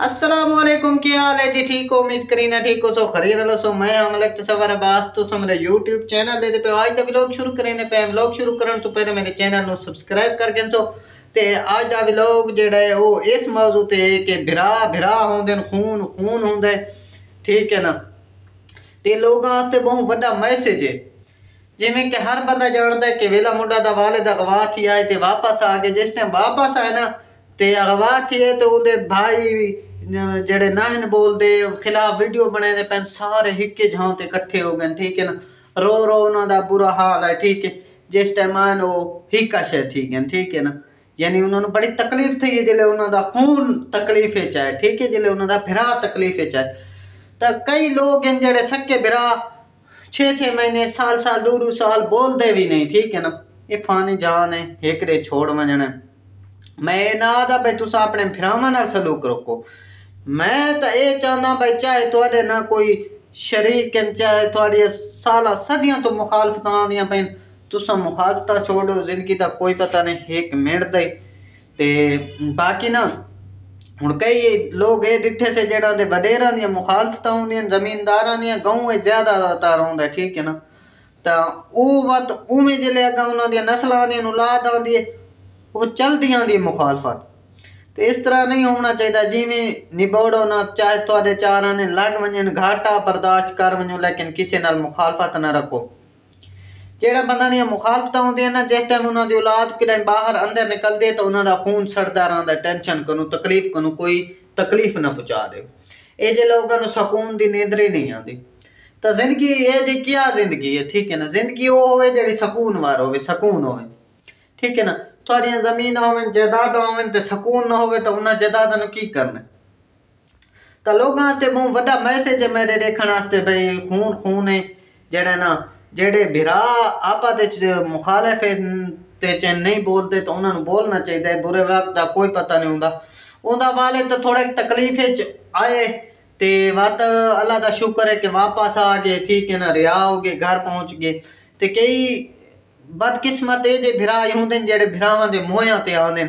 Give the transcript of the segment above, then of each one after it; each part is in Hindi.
अस्सलामुअलैकुम, क्या हाल है जी? ठीक हो? उम्मीद करी ना ठीक हो। सो खरीद लो। सो मैं अमलक तसव्वुर अब्बास तो मेरे YouTube चैनल दे पे आज दा व्लॉग शुरू करेंगे पे व्लॉग शुरू करन तो पहले मेरे चैनल नु सब्सक्राइब करके सो ते आज दा व्लॉग जेड़ा है वो इस मौजू ते कि भरा भरा होंदे खून खून होंदा है, ठीक है ना। ते लोगां वास्ते बहुत बड़ा मैसेज है, जिमें कि हर बंदा जानता है कि वेला मुंडा दा वालिद अगवा थी आए ते वापस आ गए। जिस टाइम वापस आए ना ते अगवा थी तो उनके भाई जेड़े नाहन बोलते खिलाफ वीडियो बनाए पैन सारे हिक्के झां ते इकट्ठे हो गए, ठीक है ना। रो रो उन्हों का बुरा हाल है, ठीक है। जिस टाइम आन वो हिक्का शायद ठीक है, ठीक है ना। यानी उन्होंने बड़ी तकलीफ थी जिले उन्होंने खून तकलीफ है, ठीक है। जिले उन्होंने फिरा तकलीफ है तो कई लोग हैं जेड़े सके बिरा 6-6 महीने साल साल 2-2 साल बोलते भी नहीं, ठीक है ना। ये फानी जान है, एक रे छोड़ वजना। मैं ना दा भाई तुसा अपने फिरावां नाल सलूक रखो। मैं तो ये चाहना भाई चाहे तुहाडे ना कोई शरीक चाहे तुहाडी साल सदियां तो मुखालफत आंदियां पैन, तुसा मुखालफत छोड़ो। जिंदगी का कोई पता नहीं एक मिनट दे ते बाकी ना हुण कई लोग ये डिठे से जेड़ा दे वडेरां दी मुखालफत होंदियां जमींदारां दी गांव ज्यादातर होंदा, ठीक है ना। तो वो वत उमें जिले अगर उन्होंने नस्ल आदि औलाद आदि वो चलती आदि मुखालफत। तो इस तरह नहीं होना चाहिए। जिमें निबोड़ो ना चाहे थोड़े चार ने लग वजन घाटा बर्दाश्त कर वजो, लेकिन किसी नाल मुखालफत ना रखो। जेड़ा बंदा दी मुखालफत होंदियां ना जिस टाइम उन्होंने औलाद कि बाहर अंदर निकलते तो उन्होंने खून सड़ता रहता, टेंशन करूँ तकलीफ करूँ कोई तकलीफ ना पहुँचा दे। ये जे लोगों को सुकून की नींद ही नहीं आती। तो जिंदगी ये जी क्या जिंदगी है, ठीक है ना। जिंदगी वो होवे जेड़ी सुकून वार होवे, सुकून होवे, ठीक है ना। थोड़ियां जमीन होवे जायदाद होवे ते सुकून ना होवे तो उन्हें जायदाद नु की करना। तो लोगों वास्ते बहुत बड़ा मैसेज है मेरे देखने वास्ते भाई खून खून है जेड़ा ना जेड़े भिरा आपा दे मुखालिफ ते चैन नहीं बोलते तो उन्होंने बोलना चाहिए। बुरे वक्त का कोई पता नहीं होंदा। उनका वाले तो थोड़े तकलीफ आए ते वत अल्लाह का शुक्र है कि वापस आ गए, ठीक है ना। रिहा हो गए, घर पहुँच गए। तो कई बदकिस्मत ये जे भिरा होंगे जेड़े भिरावां दे मोहियां ते आंदे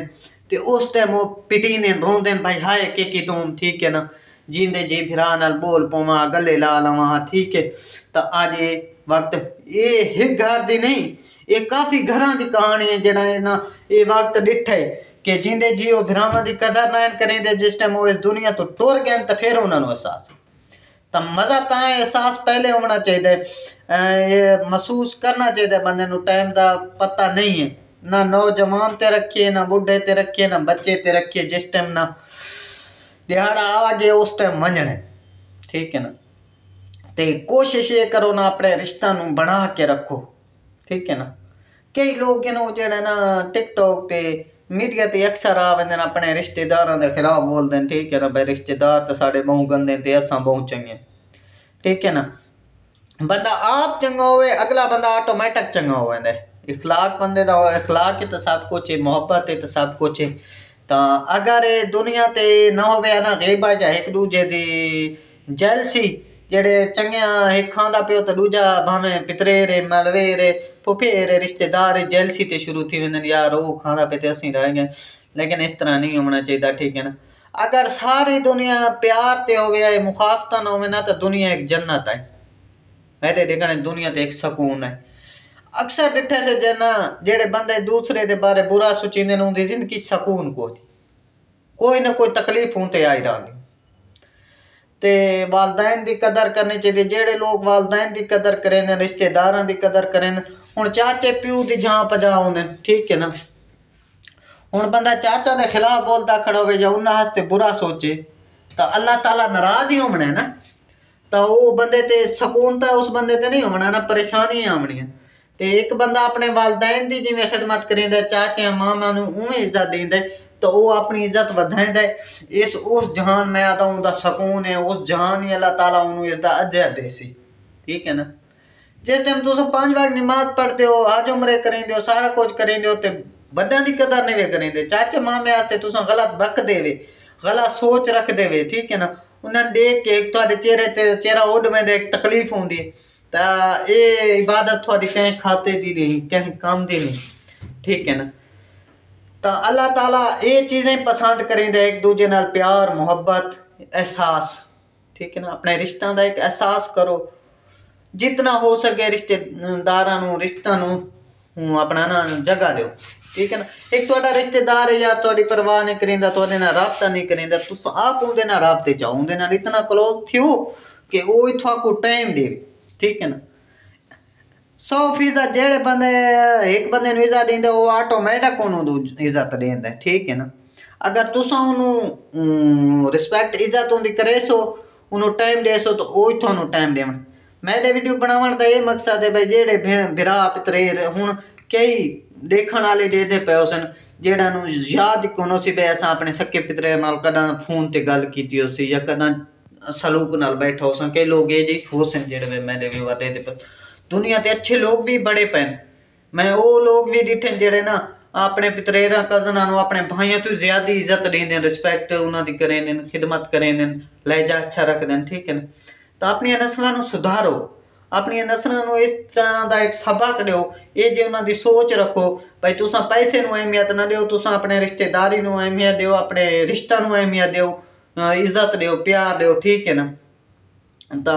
ते उस टाइम वो पिटींदे रोंदे भाई हाय के तुम, ठीक है ना। जींदे जी भिरा नाल बोल पवा गले ला लवा, ठीक है। तो अज ये वक्त ये एक घर दी नहीं, ये काफ़ी घरां दी कहानी है जेड़ा ना ये वक्त डिठा है कि जिंदे जी वो भिरावां दी कदर ना करेंदे। जिस टाइम वो इस दुनिया तो टुर गए तो फिर उन्होंने एहसास। तो मज़ा तो एहसास पहले होना चाहिए, ये महसूस करना चाहिए बंदे नूं। टाइम का पता नहीं है ना, नौजवान ते रखिए ना बुढ़े ते रखिए ना बच्चे ते रखिए। जिस टाइम ना दिहाड़ा आ गए उस टाइम वंजने, ठीक है ना। तो कोशिश ये करो ना अपने रिश्ता नूं बना के रखो, ठीक है ना। कई लोग जेड़ा ना टिकटॉक ते मीडिया ते अक्सर आ वेंदे अपने रिश्तेदारों के खिलाफ बोलते हैं, ठीक है ना। भाई रिश्तेदार तो साढ़े बहु गंदे ते असां बहु चंगे, ठीक है ना। बंदा आप चंगा होवे अगला बंदा ऑटोमेटिक चंगा हो जाता है। इखलाक बंदे दा इखलाक है तो सब कुछ है, मोहब्बत है तो सब कुछ है। तो अगर दुनिया ते ना होवे ना गैबा या एक दूजे दी जेलसी जेड़े चंगे एक खांदा पियो तो दूजा भावें पितरेरे मलवेरे फुफेरे रिश्तेदार जेलसी ते शुरू थी वेंदन, यार वो खांदा पे ते असीं रह गए। लेकिन इस तरह नहीं होना चाहिए, ठीक है ना। अगर सारी दुनिया प्यार ते होवे मुखालफत ना होवे ना तो दुनिया एक जन्नत है। मेरे देखने दुनिया ते एक सुकून है। अक्सर डिठे से जना जेड़े बंदे दूसरे दे बारे बुरा सोचींदे न उनकी जिंदगी सुकून कोई ना कोई तकलीफ होते आई रही। ते वालदैन की कदर करनी चाहिए। जेड़े लोग वालदैन की कदर करें रिश्तेदारों की कदर करें, हुण चाचे प्यू की जां पजा होंदे, ठीक है ना। हुण बंदा चाचा के खिलाफ बोलता खड़ा हो या उन्हां हस्ते बुरा सोचे तो अल्लाह ताला नाराज ही होना है ना। तो वो बंदे ते सुकून तो उस बंदे ते नहीं होना ना, परेशानी आवनी है। तो एक बंदा अपने वालदैन की जिमें खिदमत करेंदा चाचे मामा नूं उवें इज्जत देंदा तो वो अपनी इज्जत वधाइंदा इस उस जहान में आता उनका सुकून है। उस जहान ही अल्लाह ताला उन्होंने इसका अजर देसी, ठीक है ना। जिस टाइम तुम 5 वक्त नमाज पढ़ते हो, हज उमरे करेंदे हो, सारा कुछ करेंदे हो तो बड़ों की कदर नहीं वे करेंदे। चाचे मामे वास्ते तुम गलत बक देवे, गलत सोच रख देवे, ठीक है ना। उन्हें देख के थोड़े चेहरे ते चेहरा उड़ में एक तकलीफ होंदी है। तो ये इबादत थोड़ी कहीं खाते दी नहीं, कहीं काम दी नहीं, ठीक है ना। तो अल्लाह ताला ये चीज़ें पसंद करेंदे एक दूजे नाल प्यार मुहब्बत, एहसास, ठीक है ना, अपने रिश्तों का एक एहसास करो, जितना हो सके रिश्तेदारां नूं रिश्तों नूं अपना ना जगह दो, ठीक है ना। एक तुहाडा रिश्तेदार है यार, तुहाडी परवाह नहीं करिंदा, तुहाडे नाल राबता नहीं करिंदा, तुस आप उहदे नाल राबते चाहो, उहदे नाल इतना क्लोज थियो कि वो तुहाकू टाइम देवे, ठीक है ना। 100% जेड़े बंदे एक बंदे नूं इज्जत देंदे वो ऑटोमैटिक उहनूं इज्जत देंदा, ठीक है ना। अगर तुसां उहनूं रिस्पैक्ट इज्जत उहदी करेसो, उहनूं टाइम देसो तो वो ही तुहानूं टाइम देवण। मेरे वीडियो बनावन दा ये मकसद है भाई, जेड़े भरा पितरेर हुण कई देखण वाले देदे पे सन जेड़ा नूं याद कोनो सी भाई असां अपने सक्के पितरेर नाल कदां फोन ते गल कीती होसी या कदां सलूक नाल बैठा होसां। कई लोग ये जी हो सन जेड़े मेरे भी वादे दे पर दुनिया ते अच्छे लोग भी बड़े पैन, मैं वो लोग भी दिठे जेड़े ना अपने पितरेरा कज़नां नूं अपने भाइयों तो ज़्यादा इज्जत देंदे, रिस्पैक्ट उन्हां दी करेंदे, खिदमत करेंदे, लहजा अच्छा रखदे, ठीक है ना। तो अपनी नस्लों नूं सुधारो, अपनी नस्लों नूं इस तरह का एक सबक दो, ये जे उन्हां दी सोच रखो भाई तुसां पैसे नूं अहमियत ना दो, तुसां अपने रिश्तेदारी नूं अहमियत दो, अपने रिश्ता नूं अहमियत दो, इज्जत दो, प्यार दो, ठीक है ना। तो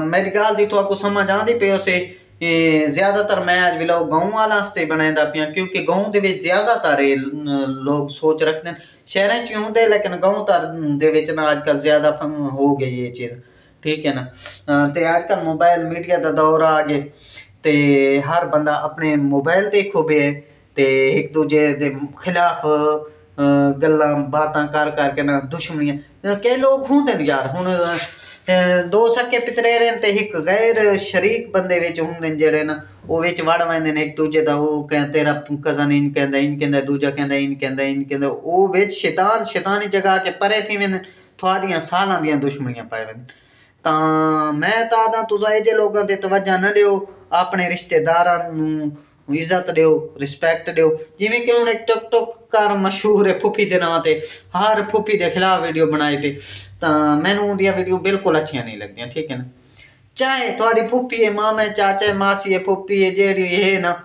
मेरी गल दी तुहाकू समझ आंदी पे उसे ज़्यादातर मैं अज व्लॉग गाँव वाला आस्ते बनांदा पिया, क्योंकि गाँव दे विच ज़्यादातर लोग सोच रखते हैं, शहरों च होंदे लेकिन गाँव दे विच ना अजकल ज़्यादा हो गई ये चीज़, ठीक है ना। तो अजकल मोबाइल मीडिया का दौर आ गए, तो हर बंदा अपने मोबाइल ते खुबे है, तो एक दूजे के खिलाफ गल्लां बातां कर करके ना दुश्मनियां कई लोग होंदे ने यार। हुण दो सक्के पितरेरे ते एक गैर शरीक बंदे विच हुंदे ने जेड़े ना वो विच वड़ वैंदे ने एक दूजे दा, वो कह तेरा कज़न इन कहंदा दूजा कहंदा इन कहंदा वो विच शैतानी जगह के परे थी वेंदे, थोड़ियां सालां दियां दुश्मनियां पाई वेंदे। ਤਾਂ ਮੈਂ ਤਾਂ ਆਖਦਾ ਤੁਸੀਂ ਇਹ ਜਿਹੇ ਲੋਕਾਂ 'ਤੇ ਤਵੱਜਾ ਨਾ ਦਿਓ, ਆਪਣੇ ਰਿਸ਼ਤੇਦਾਰਾਂ ਨੂੰ ਇੱਜ਼ਤ ਦਿਓ, ਰਿਸਪੈਕਟ ਦਿਓ। ਜਿਵੇਂ ਕਿ ਹੁਣ ਇੱਕ ਟਿਕਟੋਕਰ ਮਸ਼ਹੂਰ ਹੈ ਫੁੱਫੀ ਦੇ ਨਾਂ 'ਤੇ, ਹਰ ਫੁੱਫੀ ਦੇ ਖਿਲਾਫ ਵੀਡੀਓ ਬਣਾਏ ਪਏ, ਤਾਂ ਮੈਨੂੰ ਉਹਦੀਆਂ ਵੀਡੀਓ ਬਿਲਕੁਲ ਅੱਛੀਆਂ ਨਹੀਂ ਲੱਗਦੀਆਂ, ਠੀਕ ਹੈ ਨਾ। ਚਾਹੇ ਤੁਹਾਡੀ ਫੁੱਫੀ ਹੈ, ਮਾਮਾ ਚਾਚਾ ਮਾਸੀ ਹੈ, ਫੁੱਫੀ ਹੈ ਜਿਹੜੀ ਇਹ ਨਾ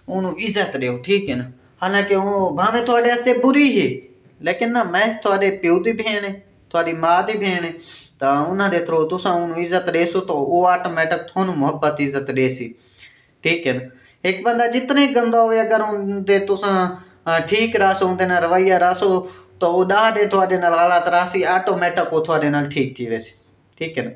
ਉਹਨੂੰ ਇੱਜ਼ਤ ਦਿਓ, ਠੀਕ ਹੈ ਨਾ। ਹਾਲਾਂਕਿ ਉਹ ਭਾਵੇਂ ਤੁਹਾਡੇ ਵਾਸਤੇ ਬੁਰੀ ਹੈ, ਲੇਕਿਨ ਨਾ ਮੈਂ ਤੁਹਾਡੇ ਪਿਓ ਦੀ ਭੈਣ ਹੈ, ਤੁਹਾਡੀ ਮਾਂ ਦੀ ਭੈਣ ਹੈ, तो उन्होंने थ्रू तुसा उन्होंने इज्जत देसो तो वो ऑटोमैटिक थोनू मुहब्बत इज्जत देसी, ठीक है ना। एक बंदा जितने गंदा हो अगर उनके तुसा ठीक रसो, उनके नाल रवैया रसो तो वो डाह दे थोड़े नाल हालात रासी ऑटोमैटिक वो थोड़े नाल ठीक थी वैसे, ठीक है ना।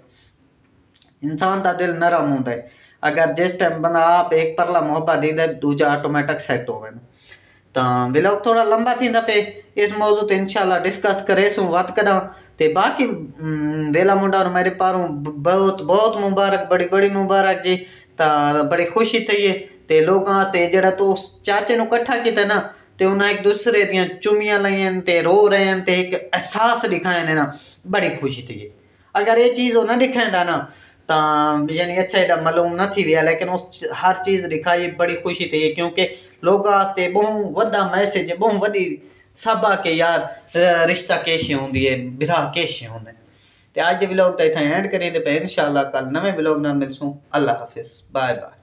इंसान का दिल नरम होता है, अगर जिस टाइम बंदा आप एक परला मुहब्बत देंदा दूजा ऑटोमैटिक सैट हो वेंदा। तो व्लॉग थोड़ा लंबा थींदा पे, इस मौजू ते इंशाल्लाह डिस्कस करेसूं वत कदा। ते बाकी वेला मुंडा मेरे पारों बहुत बहुत मुबारक, बड़ी बड़ी मुबारक जी। तो बड़ी खुशी थी है, तो लोगों वास्ते जेड़ा तो उस चाचे नूं कट्ठा कीता ना, तो उन्हें एक दूसरे दियां चुमियां लईयां ते रो रहे हैं, ते एक एहसास दिखाए ने ना, बड़ी खुशी थी है। अगर ये चीज़ ना दिखाएंदा ना तो यानी अच्छा एडा मालूम न थी विया, लेकिन उस हर चीज़ दिखाई बड़ी खुशी थी है, क्योंकि लोगों वास्ते बहुत वड्डा मैसेज, बहुत वड्डी सबा के यार रिश्ता कैसे होंदी है, बिरा कैसे होंदे। ते अज दे व्लॉग तां इत्थां एंड करें ते इंशाल्लाह कल नवे व्लॉग नाल मिलसूं। अल्लाह हाफिज़, बाय बाय।